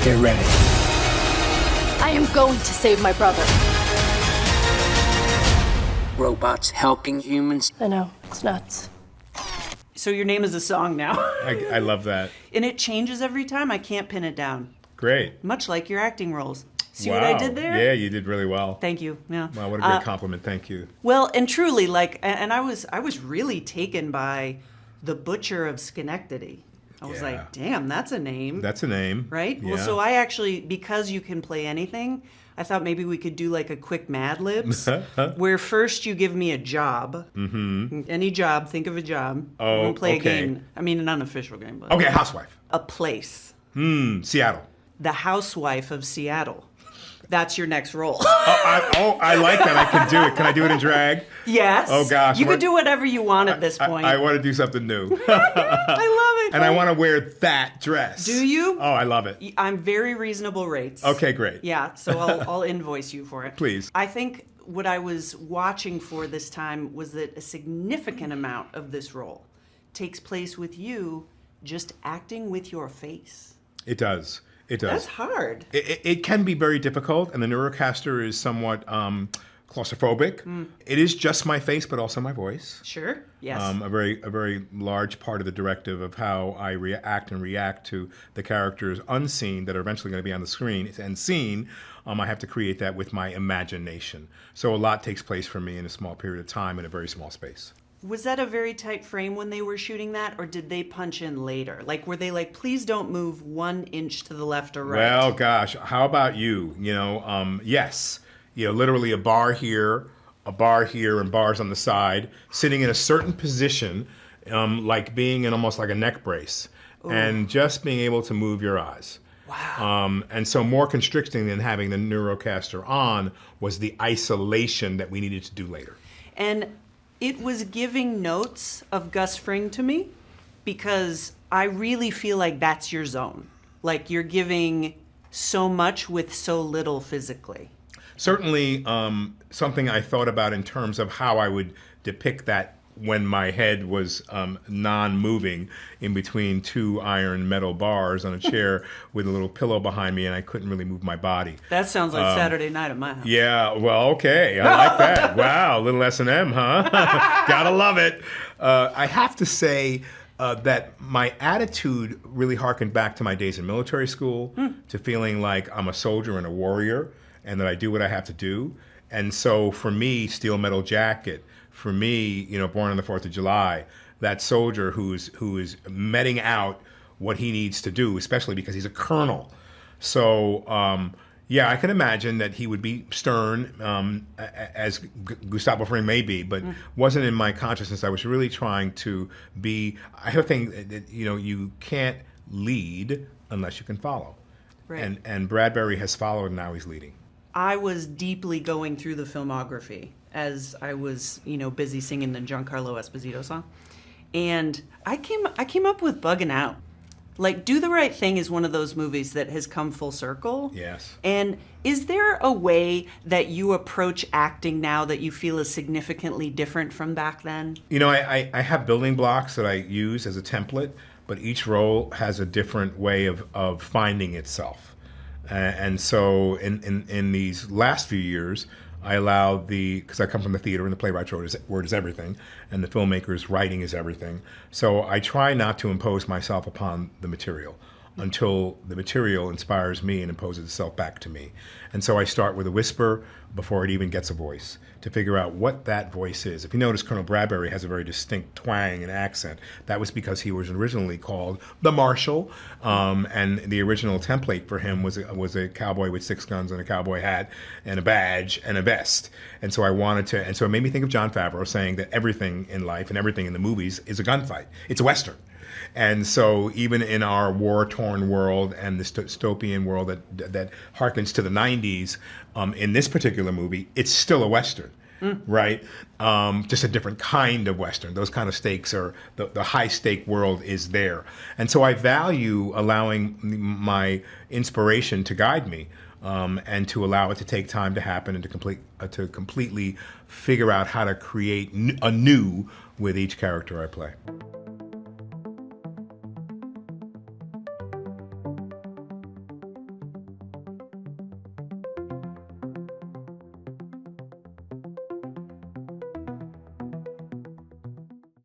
Get ready. I am going to save my brother. Robots helping humans. I know, it's nuts. So your name is a song now. I love that. And it changes every time. I can't pin it down. Great. Much like your acting roles. See Wow. what I did there? Yeah, you did really well. Thank you. Yeah. Wow, what a great compliment. Thank you. Well, and truly, like, and I was really taken by the Butcher of Schenectady. I was Yeah. like, damn, that's a name. That's a name. Right? Yeah. Well, so I actually, because you can play anything, I thought maybe we could do like a quick Mad Libs, where first you give me a job. Mm-hmm. Any job, think of a job. Oh, We're gonna play okay. a game. I mean, an unofficial game, but Okay, housewife. a place. Seattle. The Housewife of Seattle. That's your next role. I like that. I can do it. Can I do it in drag? Yes. Oh, gosh. You could do whatever you want at this point. I want to do something new. I love it. And I want to wear that dress. Do you? Oh, I love it. I'm very reasonable rates. Okay, great. Yeah, so I'll invoice you for it. Please. I think what I was watching for this time was that a significant amount of this role takes place with you just acting with your face. It does. It does. That's hard. It can be very difficult, and the Neurocaster is somewhat claustrophobic. It is just my face, but also my voice. Sure. Yes. A very large part of the directive of how I act and react to the characters unseen that are eventually going to be on the screen and seen. I have to create that with my imagination. So a lot takes place for me in a small period of time in a very small space. Was that a very tight frame when they were shooting that, or did they punch in later? Like, were they like, please don't move 1 inch to the left or right? Well, gosh, how about you? Yes. Literally a bar here, and bars on the side, sitting in a certain position, like being in almost like a neck brace, and just being able to move your eyes. Wow. And so more constricting than having the Neurocaster on was the isolation that we needed to do later. And it was giving notes of Gus Fring to me, because I really feel like that's your zone. Like you're giving so much with so little physically. Certainly something I thought about in terms of how I would depict that when my head was non-moving in between two iron metal bars on a chair with a little pillow behind me, and I couldn't really move my body. That sounds like Saturday night at my house. Yeah, well, okay. I like that. Wow, little S&M, huh? Gotta love it. I have to say that my attitude really harkened back to my days in military school, to feeling like I'm a soldier and a warrior, and that I do what I have to do. And so for me, Steel Metal Jacket, for me, Born on the 4th of July, that soldier who is meting out what he needs to do, especially because he's a colonel. So, I can imagine that he would be stern, as Gustavo Fring may be, but wasn't in my consciousness. I was really trying to be, I have a thing that, you can't lead unless you can follow. Right. And Bradbury has followed, and now he's leading. I was deeply going through the filmography as I was, busy singing the Giancarlo Esposito song. And I came up with Buggin' Out. Like, Do the Right Thing is one of those movies that has come full circle. Yes. And is there a way that you approach acting now that you feel is significantly different from back then? I have building blocks that I use as a template, but each role has a different way of finding itself. And so in these last few years, I allowed because I come from the theater and the playwright's word is everything, and the filmmaker's writing is everything. So I try not to impose myself upon the material until the material inspires me and imposes itself back to me. And so I start with a whisper before it even gets a voice, to figure out what that voice is. If you notice, Colonel Bradbury has a very distinct twang and accent. That was because he was originally called the Marshal, and the original template for him was a cowboy with 6 guns and a cowboy hat and a badge and a vest. And so and so it made me think of Jon Favreau saying that everything in life and everything in the movies is a gunfight. It's a Western. And so even in our war-torn world and this dystopian world that harkens to the 90s, in this particular movie, it's still a Western, right? Just a different kind of Western. Those kind of stakes are, the high-stake world is there. And so I value allowing my inspiration to guide me, and to allow it to take time to happen and to completely figure out how to create anew with each character I play.